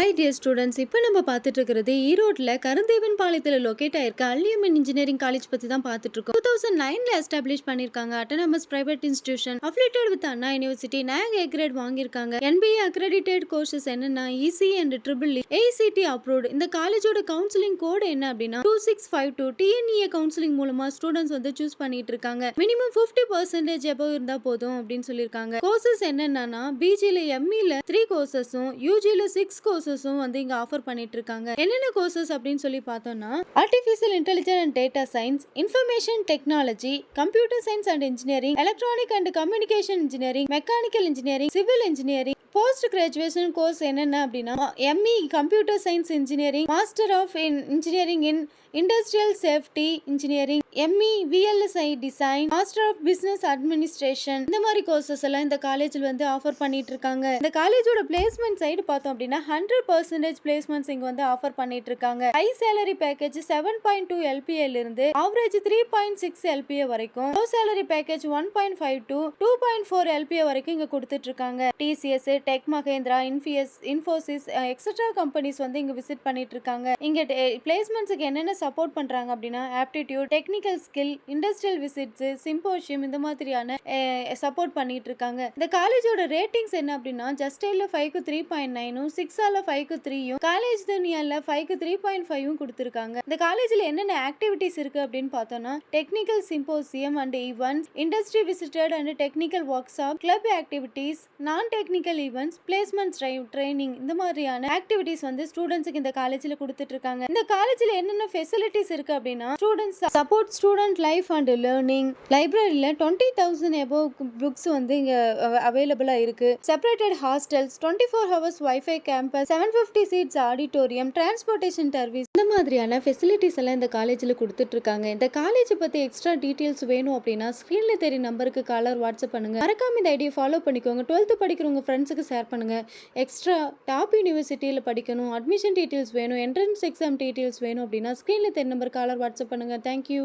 Hi dear students, இப்போ நம்ம பார்த்துட்டு இருக்கிறது ஈரோட்டில் கருந்தேவன் பாளையத்தில் லொக்கேட் ஆயிருக்க அல்லியம்மன் இன்ஜினியரிங் காலேஜ் பற்றி தான் பார்த்துட்டு இருக்கோம். 2009ல எஸ்டாப்ளிஷ் பண்ணியிருக்காங்க. Autonomous private institution affiliated with Anna university. NAC A grade வாங்கியிருக்காங்க. NBA அக்ரெடிட்டட் கோர்சஸ் என்னன்னா EC and EEE ACT approved. இந்த காலேஜோட கவுன்சிலிங் கோடு என்ன அப்படின்னா 2652. TNEA கவுன்சிலிங் மூலமா ஸ்டூடெண்ட்ஸ் வந்து சூஸ் பண்ணிட்டு இருக்காங்க. மினிமம் 50% எபோவ் இருந்தா போதும் அப்படின்னு சொல்லியிருக்காங்க. கோர்சஸ் என்னன்னா பிஜில ME-ல 3 கோர்சஸும் UG-ல 6 கோர்சஸும் வந்து இங்க ஆஃபர் பண்ணிட்டு இருக்காங்க. என்னென்ன கோர்சஸ் அப்படின்னு சொல்லி பார்த்தோம்னா artificial intelligence and data science, information technology, computer science and engineering, electronic and communication engineering, mechanical engineering, civil engineering. Post graduation course என்னென்ன அப்படின்னா ME computer science engineering, master of engineering in industrial safety engineering, ME VLSI design, master of business administration. இந்த மாதிரி courses எல்லாம் இந்த காலேஜில் வந்து offer பண்ணிட்டு இருக்காங்க. இந்த காலேஜோட பிளேஸ்மெண்ட் சைடு பார்த்தோம் அப்படின்னா 100% பிளேஸ்மெண்ட்ஸ் இங்க வந்து ஆஃபர் பண்ணிட்டு இருக்காங்க. ஹை சேலரி பேக்கேஜ் 7.2 LPA இருந்து ஆவரேஜ் 3.6 LPA வரைக்கும், low salary package 1.5 to 2.4 LPA வரைக்கும் இங்க கொடுத்துட்டு இருக்காங்க. TCS, tech Mahindra, Infosys etcetera companies வந்து இங்க விசிட் பண்ணிட்டு இருக்காங்க. இங்க பிளேஸ்மெண்ட்ஸ்க்கு என்னென்ன சப்போர்ட் பண்றாங்க அப்படின்னா aptitude, technical skill, industrial visits, symposium இந்த மாதிரியான சப்போர்ட் பண்ணிட்டு இருக்காங்க. இந்த காலேஜோட ரேட்டிங்ஸ் என்ன அப்படின்னா ஜஸ்டைல 5க்கு 3.9, 6ஆல 5க்கு 3, காலேஜ் துனியால 5க்கு 3.5 கொடுத்திருக்காங்க. இந்த காலேஜ்ல என்னென்ன ஆக்டிவிட்டிஸ் இருக்கு அப்படின்னு பார்த்தோம்னா technical symposium and events, industry visited and technical work shop, club activities, நான் டெக்னிக்கல் ஈவென்ட்ஸ், பிளேஸ்மெண்ட் ட்ரைனிங் இந்த மாதிரியான ஆக்டிவிட்டிஸ் வந்து ஸ்டூடெண்ட்ஸ்க்கு இந்த காலேஜ்ல கொடுத்துட்டு இருக்காங்க. இந்த காலேஜ்ல என்னென்ன ஃபெசிலிட்டிஸ் இருக்கு அப்படின்னா students support student life and learning, லைப்ரரியில 20,000 எபோவ் புக்ஸ் வந்து இங்க அவைலபிளா இருக்கு. Separated hostels, 24 hours wifi campus, 750 seats auditorium, transportation service இந்த மாதிரியான ஃபெசிலிட்டிஸ் எல்லாம் இந்த காலேஜ்ல கொடுத்துட்டு இருக்காங்க. இந்த காலேஜ் பத்தி எக்ஸ்ட்ரா டீடைல்ஸ் வேணும் அப்படின்னா ஸ்கிரீன்ல தெரிய நம்பருக்கு காலர் வாட்ஸ்அப் பண்ணுங்க. மறக்காம இந்த ஐடியா ஃபாலோ பண்ணிக்கோங்க. 12th படிக்கிறவங்க ஃப்ரெண்ட்ஸுக்கு ஷேர் பண்ணுங்க. எக்ஸ்ட்ரா டாப் யூனிவர்சிட்டியில் படிக்கணும், அட்மிஷன் டீடைல்ஸ் வேணும், என்ட்ரன்ஸ் எக்ஸாம் டீடைல்ஸ் வேணும் அப்படின்னா ஸ்கிரீன்ல தெரிய நம்பர் காலர் வாட்ஸ்அப் பண்ணுங்க. தேங்க்யூ.